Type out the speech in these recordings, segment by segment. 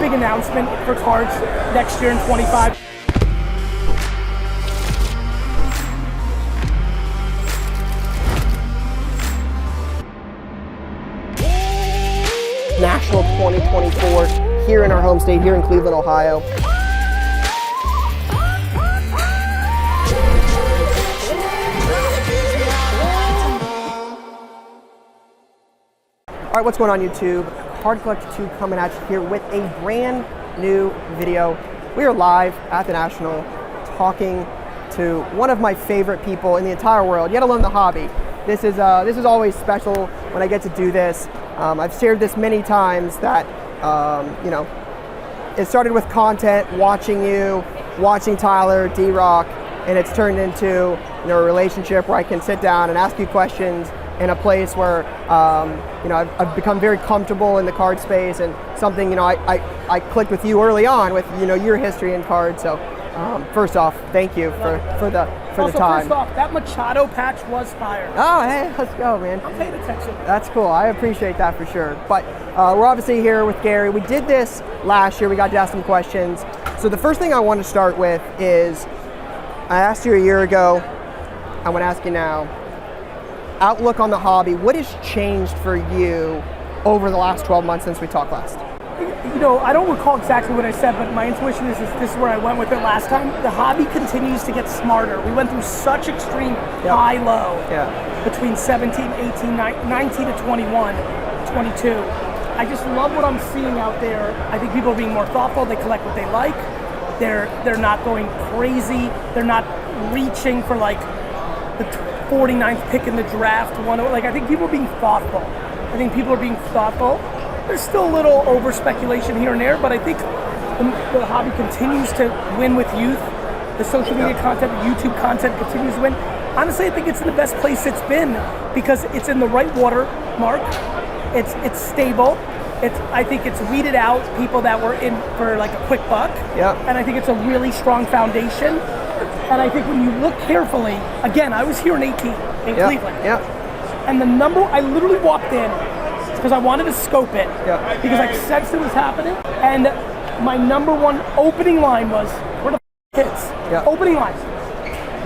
big announcement for cards next year in 25. National 2024 here in our home state, here in Cleveland, Ohio. All right, what's going on YouTube? Card Collector 2 coming at you here with a brand new video. We are live at the National talking to one of my favorite people in the entire world, yet alone the hobby. This is always special when I get to do this. I've shared this many times that, you know, it started with content, watching you, watching Tyler, D-Rock, and it's turned into, you know, a relationship where I can sit down and ask you questions in a place where, you know, I've become very comfortable in the card space, and something, you know, I clicked with you early on with, you know, your history in cards. So first off, thank you for the time. First off, that Machado patch was fire. Oh, hey, let's go, man. I'm paying attention. That's cool. I appreciate that for sure. But we're obviously here with Gary. We did this last year. We got to ask some questions. So the first thing I want to start with is, I asked you a year ago. I want to ask you now. Outlook on the hobby. What has changed for you over the last 12 months since we talked last? You know, I don't recall exactly what I said, but my intuition is this is where I went with it last time. The hobby continues to get smarter. We went through such extreme high-low between 17, 18, 19 to 21, 22. I just love what I'm seeing out there. I think people are being more thoughtful. They collect what they like. They're not going crazy. They're not reaching for like the 49th pick in the draft. Like, I think people are being thoughtful. There's still a little over speculation here and there, but I think the hobby continues to win with youth. The social media content, the YouTube content continues to win. Honestly, I think it's in the best place it's been because it's in the right watermark. It's stable. I think it's weeded out people that were in for like a quick buck. And I think it's a really strong foundation. And I think when you look carefully, again, I was here in 18 in Cleveland. And the number, I literally walked in because I wanted to scope it because I sensed it was happening. And my number one opening line was, where the kids? Opening lines.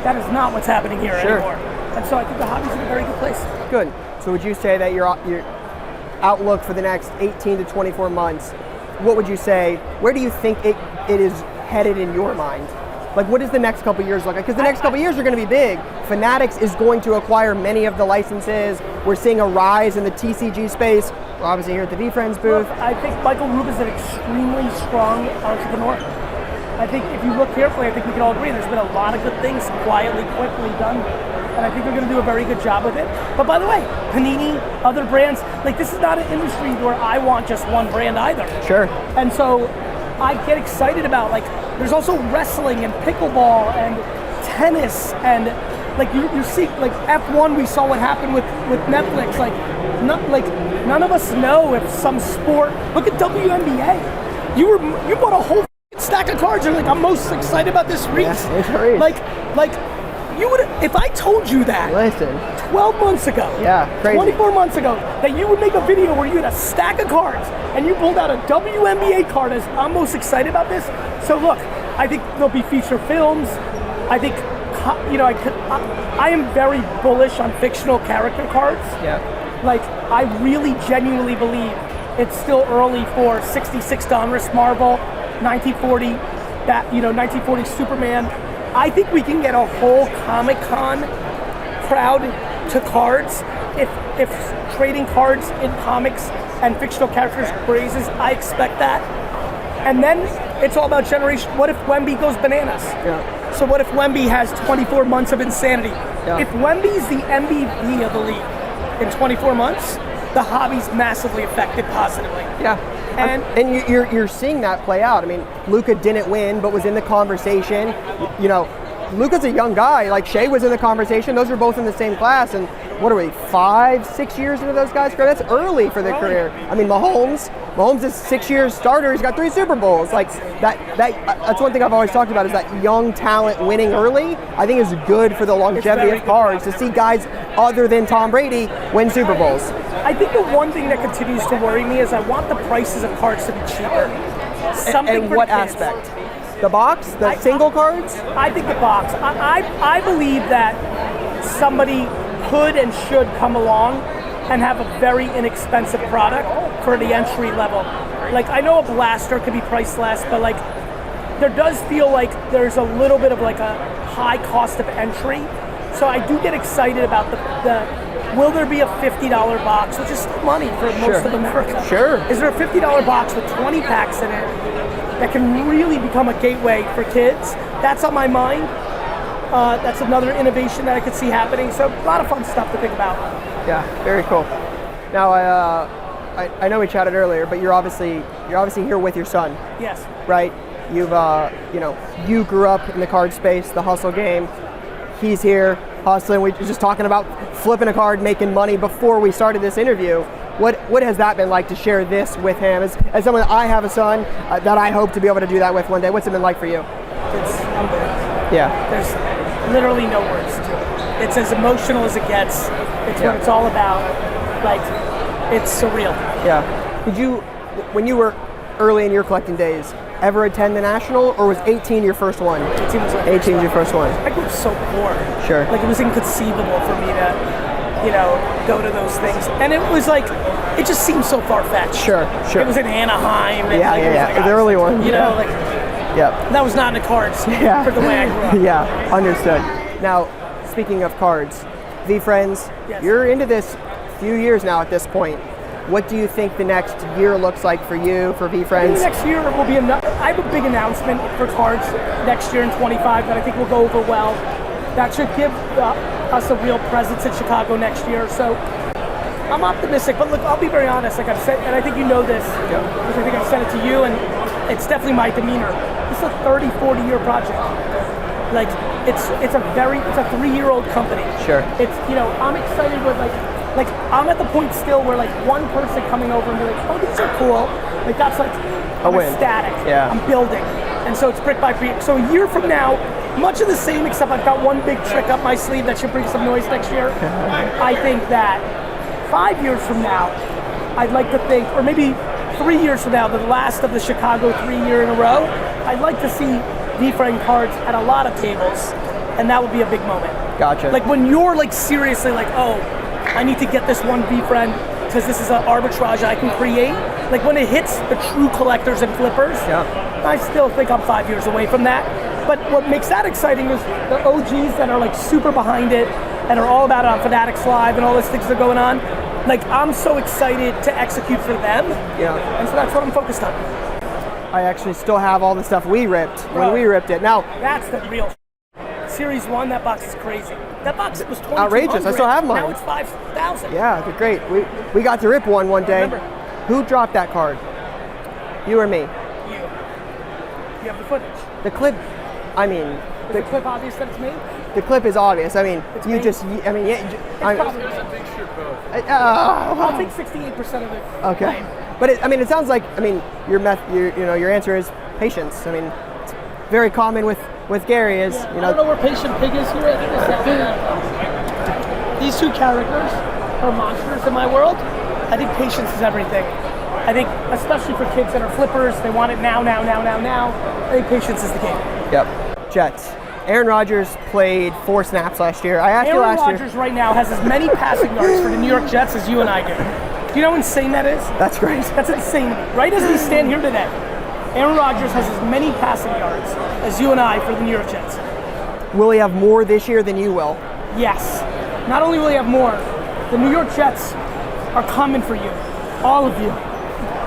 That is not what's happening here anymore. And so I think the hobby's in a very good place. Good. So would you say that your outlook for the next 18 to 24 months, what would you say, where do you think it is headed in your mind? Like, what does the next couple years look like? Because the next couple years are going to be big. Fanatics is going to acquire many of the licenses. We're seeing a rise in the TCG space. We're obviously here at the VeeFriends booth. Look, I think Michael Rubin's an extremely strong entrepreneur. I think if you look carefully, I think we can all agree there's been a lot of good things quietly, quickly done. And I think they're going to do a very good job with it. But by the way, Panini, other brands, like, this is not an industry where I want just one brand either. Sure. And so I get excited about, like, there's also wrestling and pickleball and tennis and like you see, like F1, we saw what happened with Netflix. Like none of us know if some sport. Look at WNBA. You bought a whole stack of cards. You're like, I'm most excited about this Reese. Like you would, if I told you that. Listen. 12 months ago. Crazy. 24 months ago, that you would make a video where you had a stack of cards and you pulled out a WNBA card as I'm most excited about this. So look, I think there'll be feature films. I think, you know, I am very bullish on fictional character cards. Like, I really genuinely believe it's still early for 66 Donruss Marvel, 1940, that, you know, 1940 Superman. I think we can get a whole Comic-Con crowd to cards if trading cards in comics and fictional characters raises. I expect that. And then it's all about generation. What if Wemby goes bananas? So what if Wemby has 24 months of insanity? If Wemby's the MVP of the league in 24 months, the hobby's massively affected positively. And you're seeing that play out. I mean, Luka didn't win, but was in the conversation. You know, Luka's a young guy. Like, Shea was in the conversation. Those are both in the same class. And what are we, 5-6 years into those guys' career? That's early for their career. I mean, Mahomes is 6 years starter. He's got 3 Super Bowls. Like, that's one thing I've always talked about, is that young talent winning early, I think, is good for the longevity of cards, to see guys other than Tom Brady win Super Bowls. I think the one thing that continues to worry me is I want the prices of cards to be cheaper. Something and for what the kids. aspect? The box? The single cards? I think the box. I believe that somebody could and should come along and have a very inexpensive product for the entry level. Like, I know a blaster could be priced less, but like, there does feel like there's a little bit of like a high cost of entry. So I do get excited about the will there be a $50 box, which is still money for most of America. Sure. Is there a $50 box with 20 packs in it that can really become a gateway for kids? That's on my mind. That's another innovation that I could see happening. So a lot of fun stuff to think about. Yeah, very cool. Now, I know we chatted earlier, but you're obviously here with your son, Yes. right? You've you grew up in the card space, the hustle game. He's here hustling. We were just talking about flipping a card, making money before we started this interview. What has that been like to share this with him? As someone, I have a son that I hope to be able to do that with one day. What's it been like for you? It's unbelievable. Yeah. There's literally no words to it. It's as emotional as it gets. It's Yeah. what it's all about. Like, it's surreal. Yeah. Did you, when you were early in your collecting days, ever attend the National, or was 18 your first one? 18 was my 18 is your first one. I grew up so poor. Sure. Like, it was inconceivable for me to, go to those things. And it was like, it just seemed so far-fetched. Sure. It was in Anaheim. And Yeah, like, it was like, the early one. Like, Yeah. that was not in the cards Yeah. for the way I grew up. Yeah, understood. Now, speaking of cards, V-Friends, Yes. you're into this few years now at this point. What do you think the next year looks like for you, for I think V-Friends? next year will be I have a big announcement for cards next year in 25 that I think will go over well. That should give us a real presence in Chicago next year. So I'm optimistic, but look, I'll be very honest. Like I've said, and I think you know this, because I think I've said it to you, and it's definitely my demeanor. This is a 30, 40-year project. Like it's a 3-year-old company. Sure. It's I'm excited with like I'm at the point still where like one person coming over and be like, oh, these are cool. Like that's like I'm win. ecstatic. Yeah. I'm building, and so it's brick by brick. So a year from now, much of the same, except I've got one big trick up my sleeve that should bring some noise next year. I think that 5 years from now, I'd like to think, or maybe 3 years from now, the last of the Chicago 3-year in a row, I'd like to see V-Friend cards at a lot of tables, and that would be a big moment. Gotcha. Like when you're like seriously like, oh, I need to get this one V-Friend because this is an arbitrage I can create. Like when it hits the true collectors and flippers, I still think I'm 5 years away from that. But what makes that exciting is the OGs that are like super behind it and are all about it on Fanatics Live and all those things that are going on. Like I'm so excited to execute for them. Yeah. And so that's what I'm focused on. I actually still have all the stuff we ripped when we ripped it. Now, That's the real Series 1, that box is crazy. That box was $2,200. Outrageous. I still have mine. Now it's $5,000. yeah, they're great. We got to rip one day. Remember. Who dropped that card? You or me? You have the footage. The clip, I mean, Is the clip obvious that it's me? the clip is obvious. I mean, It's you me. just, I mean, yeah. Probably. I'll take 68% of it. Okay, but it sounds like, your answer is patience. I mean, it's very common with Gary is, I don't know where Patient Pig is here. I think it's these two characters are monsters in my world. I think patience is everything. I think, especially for kids that are flippers, they want it now. I think patience is the game. Yep. Jets. Aaron Rodgers played 4 snaps last year. I asked you Aaron last year. Rodgers right now has as many passing yards for the New York Jets as you and I do. Do you know how insane that is? That's great. That's insane. Right as we stand here today, Aaron Rodgers has as many passing yards as you and I for the New York Jets. Will he have more this year than you will? Yes. Not only will he have more, the New York Jets are coming for you. All of you.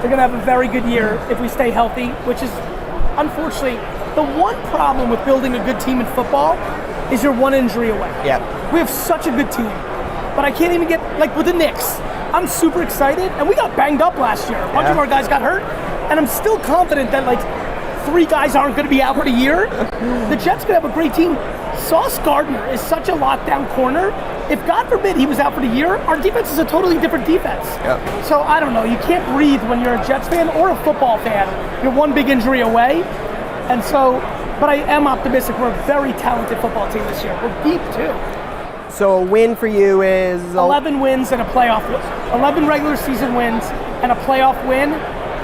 They're going to have a very good year if we stay healthy, which is, unfortunately, the one problem with building a good team in football is you're one injury away. Yeah. We have such a good team, but I can't even get, like with the Knicks, I'm super excited, and we got banged up last year. A bunch of our guys got hurt, and I'm still confident that like 3 guys aren't going to be out for the year. The Jets could have a great team. Sauce Gardner is such a lockdown corner. If God forbid he was out for the year, our defense is a totally different defense. Yep. So I don't know, you can't breathe when you're a Jets fan or a football fan. You're one big injury away. And so, but I am optimistic. We're a very talented football team this year. We're deep too. So a win for you is 11 wins and a playoff win. 11 regular season wins and a playoff win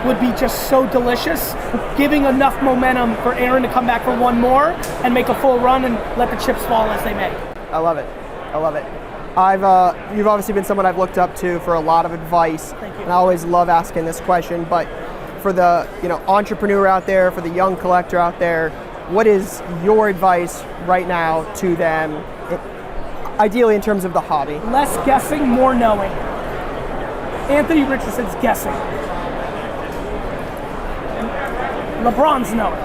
would be just so delicious, giving enough momentum for Aaron to come back for one more and make a full run and let the chips fall as they may. I love it. I love it. You've obviously been someone I've looked up to for a lot of advice. Thank you. And I always love asking this question, but for the entrepreneur out there, for the young collector out there, what is your advice right now to them, ideally in terms of the hobby? Less guessing, more knowing. Anthony Richardson's guessing. LeBron's knowing.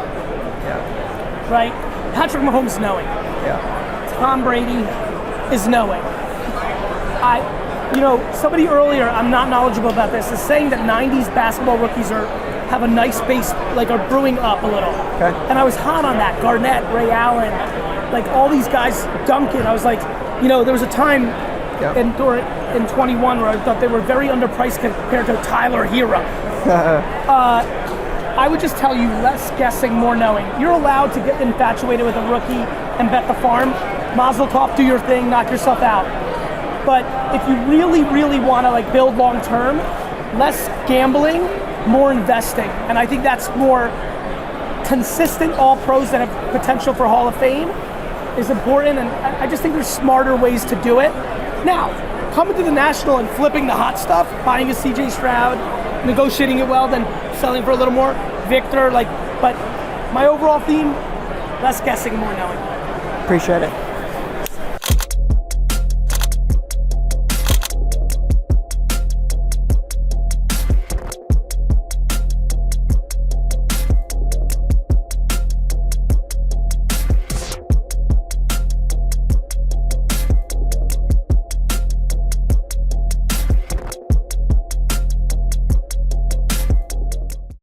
Yeah. Right? Patrick Mahomes knowing. Yeah. Tom Brady is knowing. Somebody earlier, I'm not knowledgeable about this, is saying that 90s basketball rookies have a nice base, like are brewing up a little. Okay. And I was hot on that. Garnett, Ray Allen, like all these guys, Duncan. I was like, there was a time in 21 where I thought they were very underpriced compared to Tyler Hero. I would just tell you, less guessing, more knowing. You're allowed to get infatuated with a rookie and bet the farm. Mazel tov, do your thing, knock yourself out. But if you really, really want to build long term, less gambling, more investing. And I think that's more consistent all pros that have potential for Hall of Fame is important. And I just think there's smarter ways to do it. Now, coming to the National and flipping the hot stuff, buying a CJ Stroud, negotiating it well, then selling for a little more, Victor, but my overall theme, less guessing, more knowing. Appreciate it.